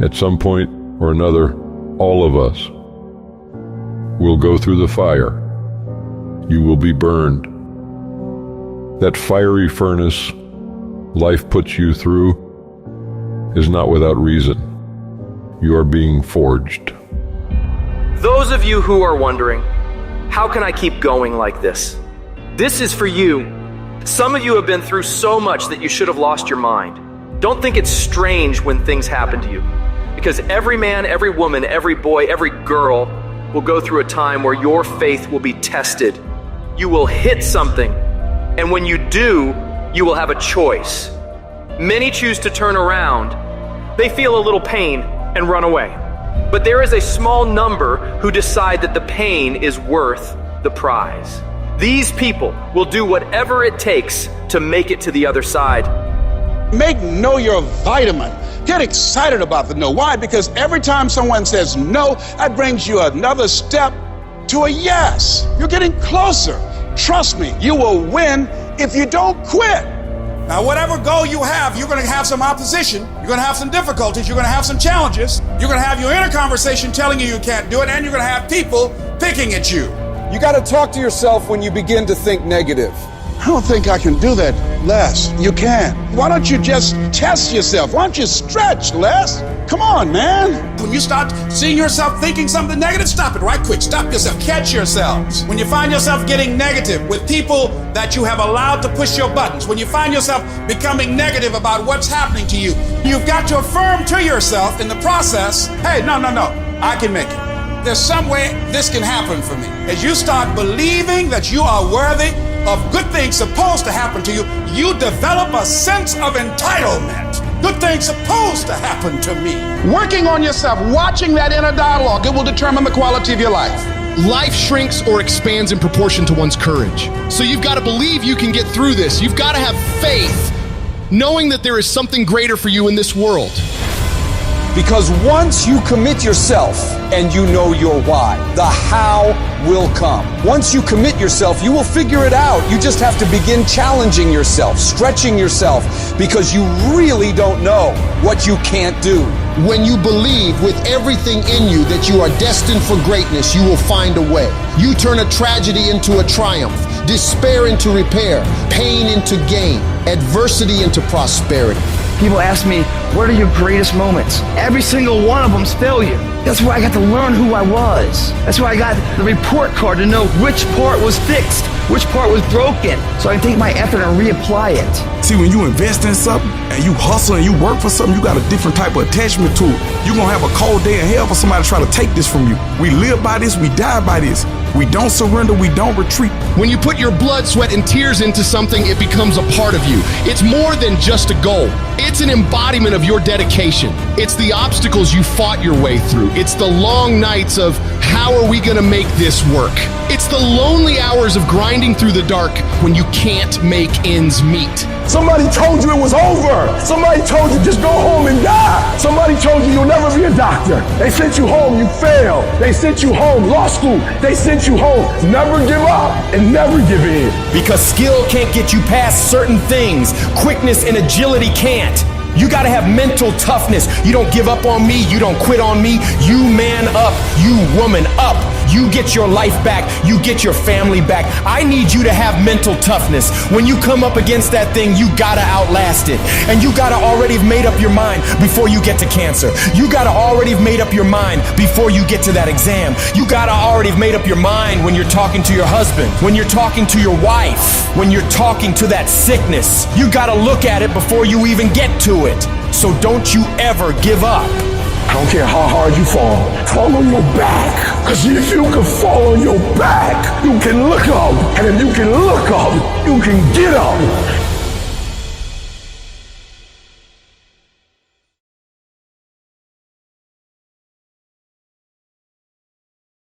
At some point or another, all of us will go through the fire. You will be burned. That fiery furnace life puts you through is not without reason. You are being forged. Those of you who are wondering, how can I keep going like this? This is for you. Some of you have been through so much that you should have lost your mind. Don't think it's strange when things happen to you, because every man, every woman, every boy, every girl will go through a time where your faith will be tested. You will hit something, and when you do, you will have a choice. Many choose to turn around. They feel a little pain and run away. But there is a small number who decide that the pain is worth the prize. These people will do whatever it takes to make it to the other side. Make no your vitamin. Get excited about the no. Why? Because every time someone says no, that brings you another step to a yes. You're getting closer. Trust me, you will win if you don't quit. Now, whatever goal you have, you're going to have some opposition. You're going to have some difficulties. You're going to have some challenges. You're going to have your inner conversation telling you you can't do it, and you're going to have people picking at you. You got to talk to yourself when you begin to think negative. I don't think I can do that, Les. You can. Why don't you just test yourself? Why don't you stretch, Les? Come on, man. When you start seeing yourself thinking something negative, stop it right quick. Stop yourself. Catch yourselves. When you find yourself getting negative with people that you have allowed to push your buttons, when you find yourself becoming negative about what's happening to you, you've got to affirm to yourself in the process, hey, no, I can make it. There's some way this can happen for me. As you start believing that you are worthy of good things supposed to happen to you, you develop a sense of entitlement. Good things supposed to happen to me. Working on yourself, watching that inner dialogue, it will determine the quality of your life. Life shrinks or expands in proportion to one's courage. So you've got to believe you can get through this. You've got to have faith, knowing that there is something greater for you in this world. Because once you commit yourself and you know your why, the how will come. Once you commit yourself, you will figure it out. You just have to begin challenging yourself, stretching yourself, because you really don't know what you can't do. When you believe with everything in you that you are destined for greatness, you will find a way. You turn a tragedy into a triumph, despair into repair, pain into gain, adversity into prosperity. People ask me, what are your greatest moments? Every single one of them's failure. That's where I got to learn who I was. That's where I got the report card to know which part was fixed, which part was broken, so I can take my effort and reapply it. See, when you invest in something and you hustle and you work for something, you got a different type of attachment to it. You're gonna have a cold day in hell for somebody to try to take this from you. We live by this, we die by this. We don't surrender, we don't retreat. When you put your blood, sweat, and tears into something, it becomes a part of you. It's more than just a goal. It's an embodiment of your dedication. It's the obstacles you fought your way through. It's the long nights of, how are we gonna make this work? It's the lonely hours of grinding through the dark when you can't make ends meet. Somebody told you it was over. Somebody told you just go home and die. Somebody told you you'll never be a doctor. They sent you home, you failed. They sent you home, law school. They sent you home. Never give up and never give in. Because skill can't get you past certain things. Quickness and agility can't. You gotta have mental toughness. You don't give up on me, you don't quit on me. You man up, you woman up. You get your life back, you get your family back. I need you to have mental toughness. When you come up against that thing, you gotta outlast it. And you gotta already have made up your mind before you get to cancer. You gotta already have made up your mind before you get to that exam. You gotta already have made up your mind when you're talking to your husband, when you're talking to your wife, when you're talking to that sickness. You gotta look at it before you even get to it. So don't you ever give up. I don't care how hard you fall on your back. Because if you can fall on your back, you can look up. And if you can look up, you can get up.